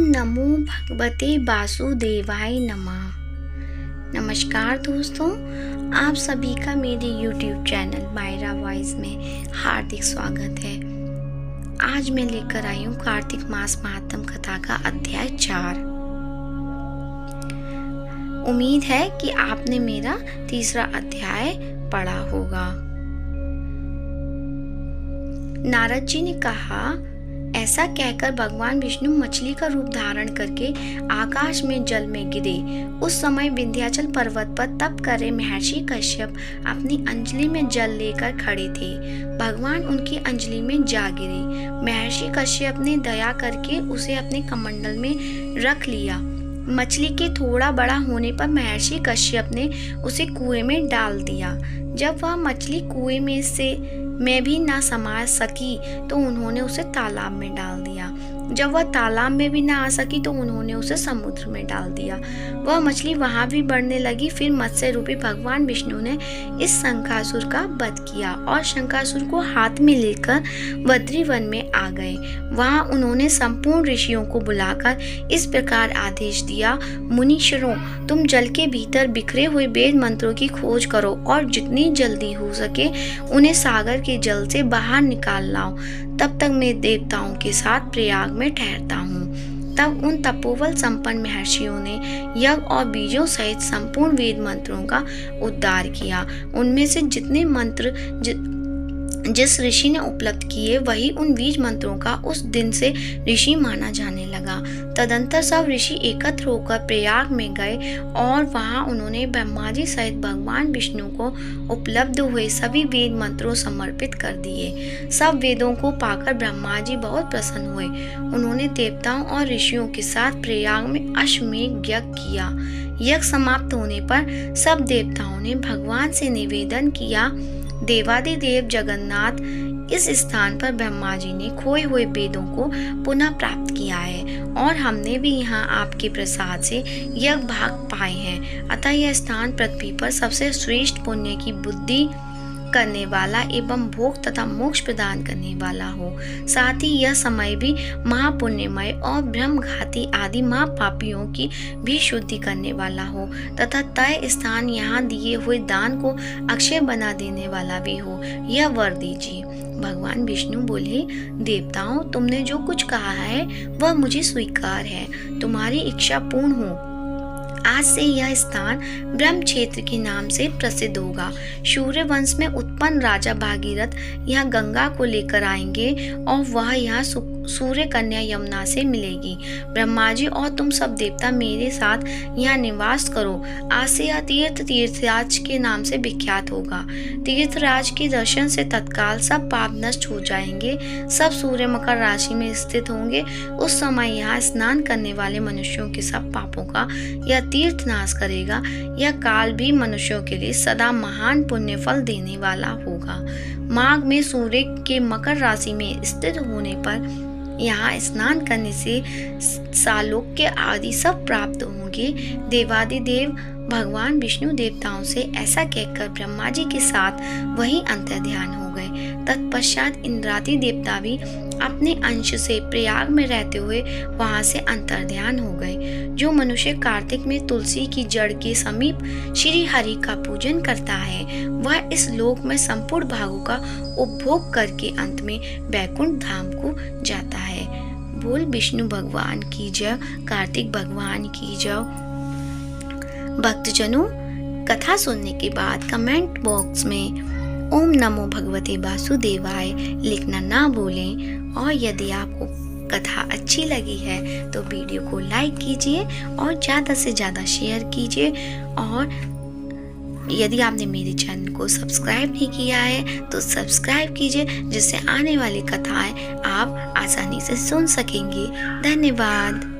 नमो भगवते वासुदेवाय नमः। नमस्कार दोस्तों, आप सभी का मेरे YouTube चैनल मायरा वॉइस में हार्दिक स्वागत है। आज मैं लेकर आई हूँ कार्तिक मास महात्म कथा का अध्याय 4। उम्मीद है कि आपने मेरा तीसरा अध्याय पढ़ा होगा। नारद जी ने कहा, ऐसा कहकर भगवान विष्णु मछली का रूप धारण करके आकाश में जल में गिरे। उस समय विंध्याचल पर्वत पर तप करे महर्षि कश्यप अपनी अंजलि में जल लेकर खड़े थे। भगवान उनकी अंजलि में जा गिरे। महर्षि कश्यप ने दया करके उसे अपने कमंडल में रख लिया। मछली के थोड़ा बड़ा होने पर महर्षि कश्यप ने उसे कुएं में डाल दिया। जब वह मछली कुएं में भी ना समा सकी तो उन्होंने उसे तालाब में डाल दिया। जब वह तालाब में भी ना आ सकी तो उन्होंने उसे समुद्र में डाल दिया। वह मछली वहां भी बढ़ने लगी। फिर मत्स्य रूपी भगवान विष्णु ने इस शंखासुर का वध किया और शंखासुर को हाथ में लेकर बद्रीवन में आ गए। वहां उन्होंने संपूर्ण ऋषियों को बुलाकर इस प्रकार आदेश दिया, मुनीश्वरों, तुम जल के भीतर बिखरे हुए वेद मंत्रों की खोज करो और जितनी जल्दी हो सके उन्हें सागर के जल से बाहर निकाल लाओ। तब तक मैं देवताओं के साथ प्रयाग में ठहरता हूँ। तब उन तपोबल संपन्न महर्षियों ने यज्ञ और बीजों सहित संपूर्ण वेद मंत्रों का उद्धार किया। उनमें से जितने मंत्र जिस ऋषि ने उपलब्ध किए वही उन बीज मंत्रों का उस दिन से ऋषि माना जाने लगा। तदंतर सब ऋषि एकत्र होकर प्रयाग में गए और वहां उन्होंने ब्रह्मा जी सहित भगवान विष्णु को उपलब्ध हुए सभी वेद मंत्रों समर्पित कर दिए। सब वेदों को पाकर ब्रह्मा जी बहुत प्रसन्न हुए। उन्होंने देवताओं और ऋषियों के साथ प्रयाग में अश्वमेध यज्ञ किया। यज्ञ समाप्त होने पर सब देवताओं ने भगवान से निवेदन किया, देवादिदेव जगन्नाथ, इस स्थान पर ब्रह्मा जी ने खोए हुए वेदों को पुनः प्राप्त किया है और हमने भी यहाँ आपके प्रसाद से यज्ञ भाग पाए हैं। अतः यह स्थान पृथ्वी पर सबसे श्रेष्ठ पुण्य की बुद्धि करने वाला एवं भोग तथा मोक्ष प्रदान करने वाला हो। साथ ही यह समय भी महापुण्यमय और ब्रह्मघाती आदि महापापियों की भी शुद्धि करने वाला हो तथा तय स्थान यहाँ दिए हुए दान को अक्षय बना देने वाला भी हो। यह वर दीजिए। भगवान विष्णु बोले, देवताओं, तुमने जो कुछ कहा है वह मुझे स्वीकार है। तुम्हारी इच्छा पूर्ण हो। आज से यह स्थान ब्रह्म क्षेत्र के नाम से प्रसिद्ध होगा। सूर्य वंश में उत्पन्न राजा भागीरथ यहाँ गंगा को लेकर आएंगे और वह यहाँ सूर्य कन्या यमुना से मिलेगी। ब्रह्मा जी और तुम सब देवता मेरे साथ यहाँ निवास करो। आज से यह तीर्थराज के नाम से विख्यात होगा। तीर्थराज के दर्शन से तत्काल सब पाप नष्ट हो जाएंगे। सब सूर्य मकर राशि में स्थित होंगे। उस समय यहाँ स्नान करने वाले मनुष्यों के सब पापों का यह तीर्थ नाश करेगा। यह काल भी मनुष्यों के लिए सदा महान पुण्य फल देने वाला होगा। माघ में सूर्य के मकर राशि में स्थित होने पर यहाँ स्नान करने से सालोक्य आदि सब प्राप्त होंगे। देवादिदेव भगवान विष्णु देवताओं से ऐसा कहकर ब्रह्मा जी के साथ वही अंतर्ध्यान हो गए। तत्पश्चात इंद्रादि देवता भी अपने अंश से प्रयाग में रहते हुए वहां से अंतर्ध्यान हो गए। जो मनुष्य कार्तिक में तुलसी की जड़ के समीप श्री हरि का पूजन करता है वह इस लोक में संपूर्ण भागों का उपभोग करके अंत में वैकुंठ धाम को जाता है। बोल विष्णु भगवान की जय, कार्तिक भगवान की जय। भक्तजनों, कथा सुनने के बाद कमेंट बॉक्स में ओम नमो भगवते वासुदेवाय लिखना ना भूलें और यदि आपको कथा अच्छी लगी है तो वीडियो को लाइक कीजिए और ज़्यादा से ज़्यादा शेयर कीजिए। और यदि आपने मेरे चैनल को सब्सक्राइब नहीं किया है तो सब्सक्राइब कीजिए, जिससे आने वाली कथाएं आप आसानी से सुन सकेंगे। धन्यवाद।